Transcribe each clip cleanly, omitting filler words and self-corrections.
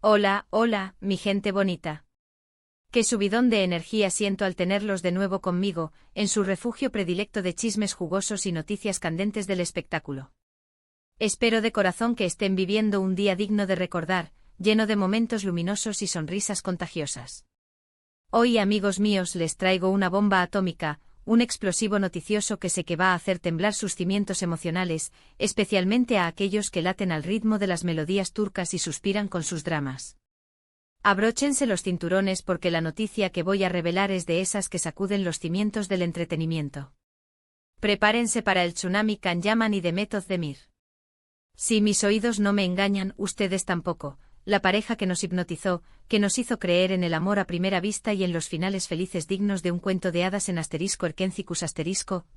Hola, hola, mi gente bonita. Qué subidón de energía siento al tenerlos de nuevo conmigo, en su refugio predilecto de chismes jugosos y noticias candentes del espectáculo. Espero de corazón que estén viviendo un día digno de recordar, lleno de momentos luminosos y sonrisas contagiosas. Hoy, amigos míos, les traigo una bomba atómica, un explosivo noticioso que sé que va a hacer temblar sus cimientos emocionales, especialmente a aquellos que laten al ritmo de las melodías turcas y suspiran con sus dramas. Abróchense los cinturones porque la noticia que voy a revelar es de esas que sacuden los cimientos del entretenimiento. Prepárense para el tsunami Can Yaman y Demet Özdemir. Si mis oídos no me engañan, ustedes tampoco. La pareja que nos hipnotizó, que nos hizo creer en el amor a primera vista y en los finales felices dignos de un cuento de hadas en *Erkencicus*,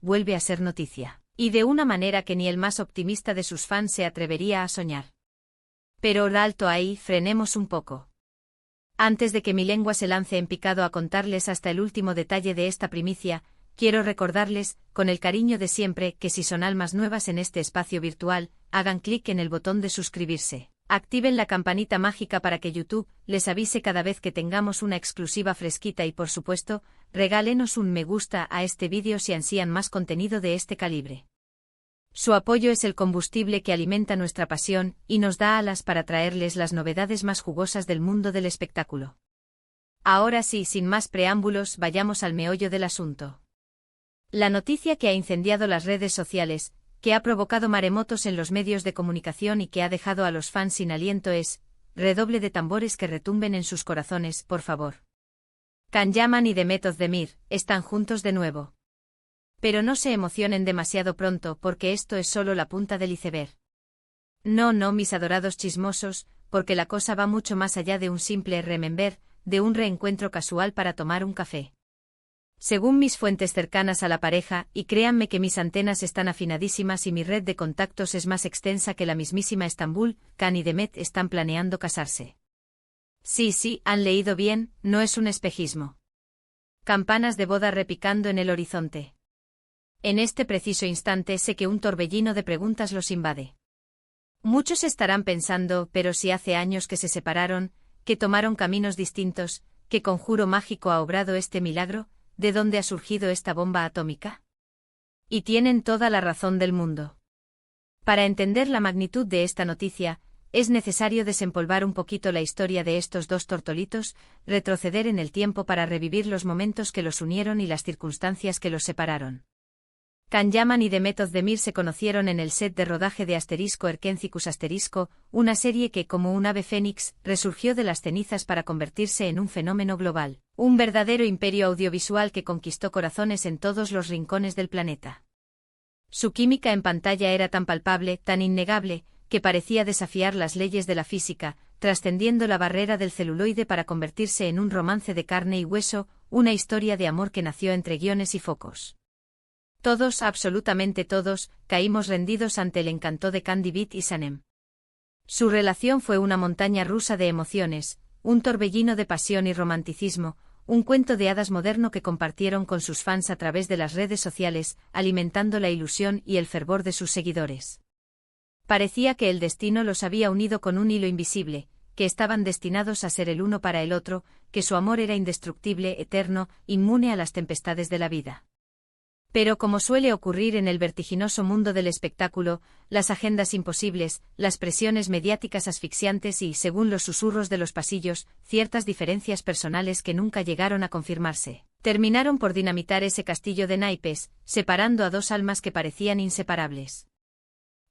vuelve a ser noticia. Y de una manera que ni el más optimista de sus fans se atrevería a soñar. Pero alto ahí, frenemos un poco. Antes de que mi lengua se lance en picado a contarles hasta el último detalle de esta primicia, quiero recordarles, con el cariño de siempre, que si son almas nuevas en este espacio virtual, hagan clic en el botón de suscribirse. Activen la campanita mágica para que YouTube les avise cada vez que tengamos una exclusiva fresquita y por supuesto, regálenos un me gusta a este vídeo si ansían más contenido de este calibre. Su apoyo es el combustible que alimenta nuestra pasión y nos da alas para traerles las novedades más jugosas del mundo del espectáculo. Ahora sí, sin más preámbulos, vayamos al meollo del asunto. La noticia que ha incendiado las redes sociales, que ha provocado maremotos en los medios de comunicación y que ha dejado a los fans sin aliento es, redoble de tambores que retumben en sus corazones, por favor. Can Yaman y Demet Özdemir están juntos de nuevo. Pero no se emocionen demasiado pronto porque esto es solo la punta del iceberg. No, mis adorados chismosos, porque la cosa va mucho más allá de un simple remember, de un reencuentro casual para tomar un café. Según mis fuentes cercanas a la pareja, y créanme que mis antenas están afinadísimas y mi red de contactos es más extensa que la mismísima Estambul, Can y Demet están planeando casarse. Sí, han leído bien, no es un espejismo. Campanas de boda repicando en el horizonte. En este preciso instante sé que un torbellino de preguntas los invade. Muchos estarán pensando, pero si hace años que se separaron, que tomaron caminos distintos, ¿qué conjuro mágico ha obrado este milagro? ¿De dónde ha surgido esta bomba atómica? Y tienen toda la razón del mundo. Para entender la magnitud de esta noticia, es necesario desempolvar un poquito la historia de estos dos tortolitos, retroceder en el tiempo para revivir los momentos que los unieron y las circunstancias que los separaron. Can Yaman y Demet Özdemir se conocieron en el set de rodaje de *Erkencicus*, una serie que, como un ave fénix, resurgió de las cenizas para convertirse en un fenómeno global, un verdadero imperio audiovisual que conquistó corazones en todos los rincones del planeta. Su química en pantalla era tan palpable, tan innegable, que parecía desafiar las leyes de la física, trascendiendo la barrera del celuloide para convertirse en un romance de carne y hueso, una historia de amor que nació entre guiones y focos. Todos, absolutamente todos, caímos rendidos ante el encanto de Can David y Sanem. Su relación fue una montaña rusa de emociones, un torbellino de pasión y romanticismo, un cuento de hadas moderno que compartieron con sus fans a través de las redes sociales, alimentando la ilusión y el fervor de sus seguidores. Parecía que el destino los había unido con un hilo invisible, que estaban destinados a ser el uno para el otro, que su amor era indestructible, eterno, inmune a las tempestades de la vida. Pero como suele ocurrir en el vertiginoso mundo del espectáculo, las agendas imposibles, las presiones mediáticas asfixiantes y, según los susurros de los pasillos, ciertas diferencias personales que nunca llegaron a confirmarse, terminaron por dinamitar ese castillo de naipes, separando a dos almas que parecían inseparables.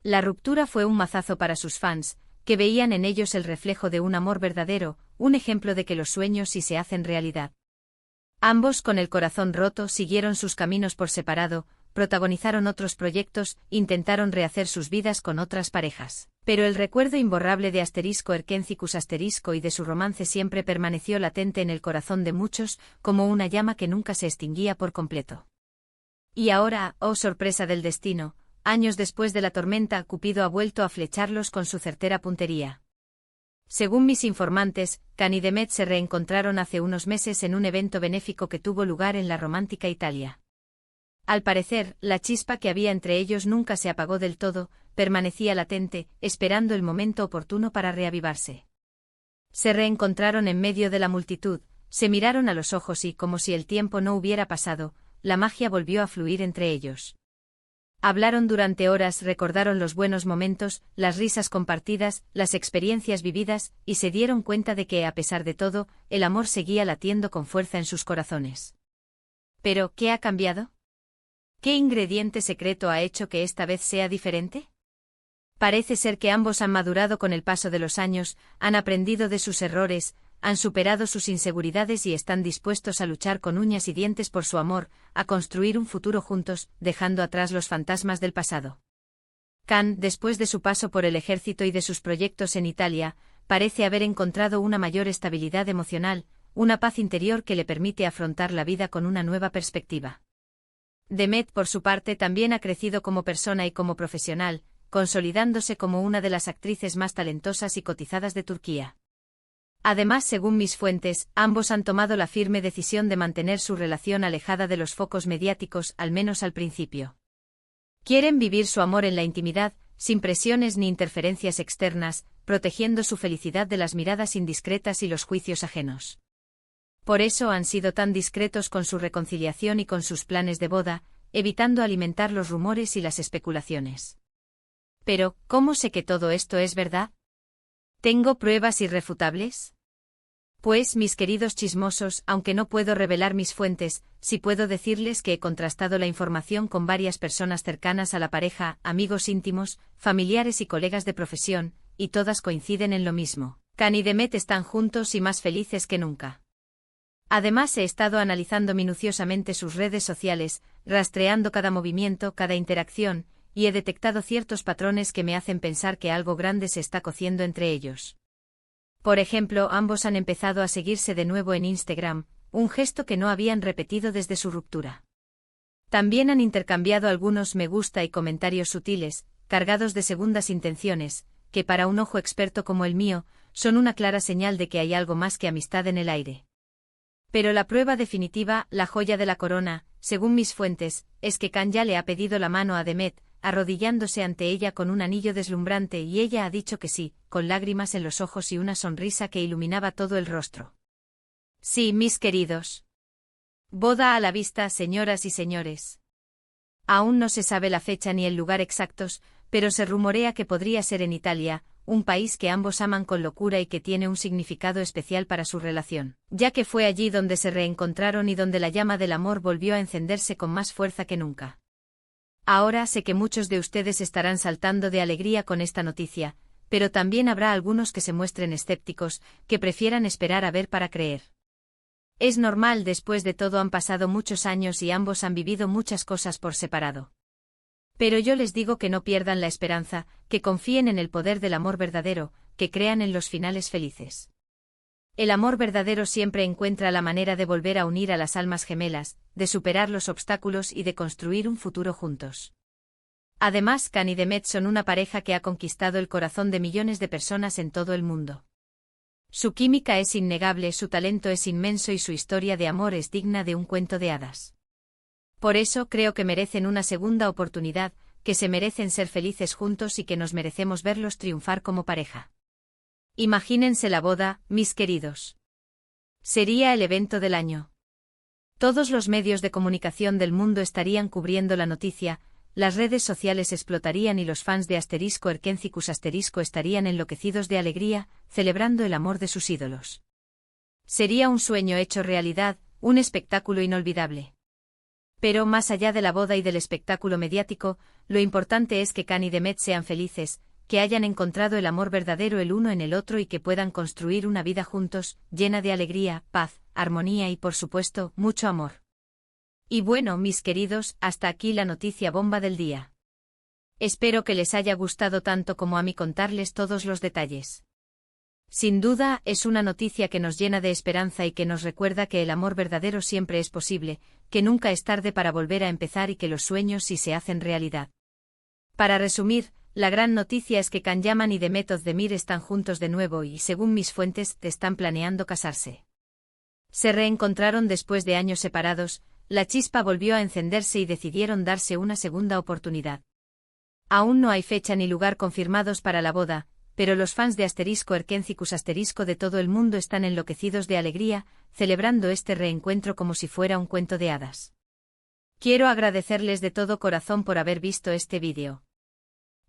La ruptura fue un mazazo para sus fans, que veían en ellos el reflejo de un amor verdadero, un ejemplo de que los sueños sí se hacen realidad. Ambos, con el corazón roto, siguieron sus caminos por separado, protagonizaron otros proyectos, intentaron rehacer sus vidas con otras parejas. Pero el recuerdo imborrable de *Erkencicus* y de su romance siempre permaneció latente en el corazón de muchos, como una llama que nunca se extinguía por completo. Y ahora, oh sorpresa del destino, años después de la tormenta, Cupido ha vuelto a flecharlos con su certera puntería. Según mis informantes, Can y Demet se reencontraron hace unos meses en un evento benéfico que tuvo lugar en la romántica Italia. Al parecer, la chispa que había entre ellos nunca se apagó del todo, permanecía latente, esperando el momento oportuno para reavivarse. Se reencontraron en medio de la multitud, se miraron a los ojos y, como si el tiempo no hubiera pasado, la magia volvió a fluir entre ellos. Hablaron durante horas, recordaron los buenos momentos, las risas compartidas, las experiencias vividas, y se dieron cuenta de que, a pesar de todo, el amor seguía latiendo con fuerza en sus corazones. ¿Pero qué ha cambiado? ¿Qué ingrediente secreto ha hecho que esta vez sea diferente? Parece ser que ambos han madurado con el paso de los años, han aprendido de sus errores, han superado sus inseguridades y están dispuestos a luchar con uñas y dientes por su amor, a construir un futuro juntos, dejando atrás los fantasmas del pasado. Can, después de su paso por el ejército y de sus proyectos en Italia, parece haber encontrado una mayor estabilidad emocional, una paz interior que le permite afrontar la vida con una nueva perspectiva. Demet, por su parte, también ha crecido como persona y como profesional, consolidándose como una de las actrices más talentosas y cotizadas de Turquía. Además, según mis fuentes, ambos han tomado la firme decisión de mantener su relación alejada de los focos mediáticos, al menos al principio. Quieren vivir su amor en la intimidad, sin presiones ni interferencias externas, protegiendo su felicidad de las miradas indiscretas y los juicios ajenos. Por eso han sido tan discretos con su reconciliación y con sus planes de boda, evitando alimentar los rumores y las especulaciones. Pero, ¿cómo sé que todo esto es verdad? ¿Tengo pruebas irrefutables? Pues, mis queridos chismosos, aunque no puedo revelar mis fuentes, sí puedo decirles que he contrastado la información con varias personas cercanas a la pareja, amigos íntimos, familiares y colegas de profesión, y todas coinciden en lo mismo. Can y Demet están juntos y más felices que nunca. Además, he estado analizando minuciosamente sus redes sociales, rastreando cada movimiento, cada interacción, y he detectado ciertos patrones que me hacen pensar que algo grande se está cociendo entre ellos. Por ejemplo, ambos han empezado a seguirse de nuevo en Instagram, un gesto que no habían repetido desde su ruptura. También han intercambiado algunos me gusta y comentarios sutiles, cargados de segundas intenciones, que para un ojo experto como el mío, son una clara señal de que hay algo más que amistad en el aire. Pero la prueba definitiva, la joya de la corona, según mis fuentes, es que Can ya le ha pedido la mano a Demet, arrodillándose ante ella con un anillo deslumbrante, y ella ha dicho que sí, con lágrimas en los ojos y una sonrisa que iluminaba todo el rostro. Sí, mis queridos. Boda a la vista, señoras y señores. Aún no se sabe la fecha ni el lugar exactos, pero se rumorea que podría ser en Italia, un país que ambos aman con locura y que tiene un significado especial para su relación, ya que fue allí donde se reencontraron y donde la llama del amor volvió a encenderse con más fuerza que nunca. Ahora sé que muchos de ustedes estarán saltando de alegría con esta noticia, pero también habrá algunos que se muestren escépticos, que prefieran esperar a ver para creer. Es normal, después de todo han pasado muchos años y ambos han vivido muchas cosas por separado. Pero yo les digo que no pierdan la esperanza, que confíen en el poder del amor verdadero, que crean en los finales felices. El amor verdadero siempre encuentra la manera de volver a unir a las almas gemelas, de superar los obstáculos y de construir un futuro juntos. Además, Can y Demet son una pareja que ha conquistado el corazón de millones de personas en todo el mundo. Su química es innegable, su talento es inmenso y su historia de amor es digna de un cuento de hadas. Por eso creo que merecen una segunda oportunidad, que se merecen ser felices juntos y que nos merecemos verlos triunfar como pareja. Imagínense la boda, mis queridos. Sería el evento del año. Todos los medios de comunicación del mundo estarían cubriendo la noticia, las redes sociales explotarían y los fans de *Erkencicus* estarían enloquecidos de alegría, celebrando el amor de sus ídolos. Sería un sueño hecho realidad, un espectáculo inolvidable. Pero más allá de la boda y del espectáculo mediático, lo importante es que Can y Demet sean felices, que hayan encontrado el amor verdadero el uno en el otro y que puedan construir una vida juntos, llena de alegría, paz, armonía y por supuesto, mucho amor. Y bueno, mis queridos, hasta aquí la noticia bomba del día. Espero que les haya gustado tanto como a mí contarles todos los detalles. Sin duda, es una noticia que nos llena de esperanza y que nos recuerda que el amor verdadero siempre es posible, que nunca es tarde para volver a empezar y que los sueños sí se hacen realidad. Para resumir, la gran noticia es que Can Yaman y Demet Özdemir están juntos de nuevo y, según mis fuentes, están planeando casarse. Se reencontraron después de años separados, la chispa volvió a encenderse y decidieron darse una segunda oportunidad. Aún no hay fecha ni lugar confirmados para la boda, pero los fans de *Erkencicus* de todo el mundo están enloquecidos de alegría, celebrando este reencuentro como si fuera un cuento de hadas. Quiero agradecerles de todo corazón por haber visto este vídeo.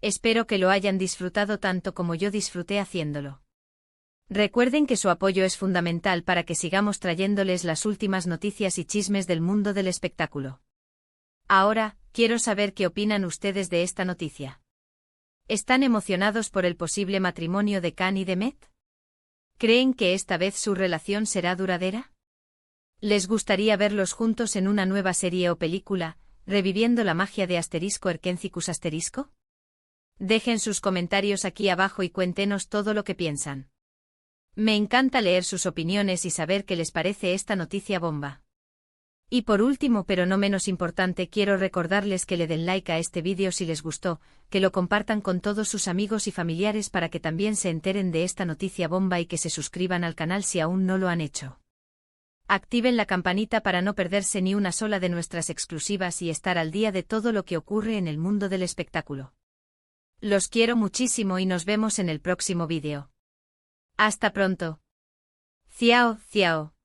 Espero que lo hayan disfrutado tanto como yo disfruté haciéndolo. Recuerden que su apoyo es fundamental para que sigamos trayéndoles las últimas noticias y chismes del mundo del espectáculo. Ahora, quiero saber qué opinan ustedes de esta noticia. ¿Están emocionados por el posible matrimonio de Khan y Demet? ¿Creen que esta vez su relación será duradera? ¿Les gustaría verlos juntos en una nueva serie o película, reviviendo la magia de *Erkencicus*? Dejen sus comentarios aquí abajo y cuéntenos todo lo que piensan. Me encanta leer sus opiniones y saber qué les parece esta noticia bomba. Y por último, pero no menos importante, quiero recordarles que le den like a este vídeo si les gustó, que lo compartan con todos sus amigos y familiares para que también se enteren de esta noticia bomba y que se suscriban al canal si aún no lo han hecho. Activen la campanita para no perderse ni una sola de nuestras exclusivas y estar al día de todo lo que ocurre en el mundo del espectáculo. Los quiero muchísimo y nos vemos en el próximo vídeo. Hasta pronto. Ciao, ciao.